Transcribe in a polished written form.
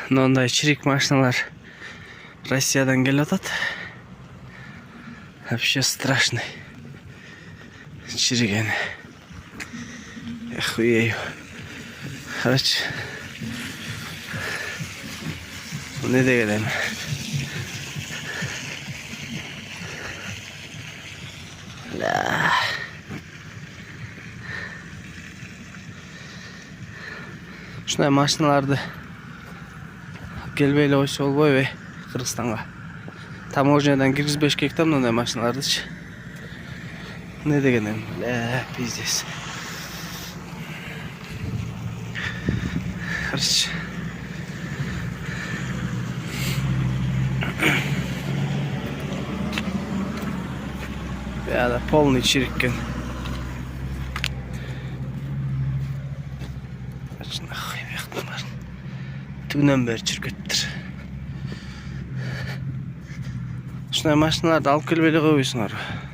Мындай чирик машиналар Россиядан келіп атат. Вообще страшный. Чиригени. Охуею. Короче. Не деген. Да. Шундай машиналарды келбейлі ойсы болбойбу Кыргызстанга. Таможнядан киргизбеш керек да мындай машиналардычы. Не дегенем? Пиздец. Короче. Да, полный чириккен. Нахуй бияктан бар. Түнөн бери жүрүп кетиптир. Ушундай машиналарды алып келбей эле койбойсуңарбы?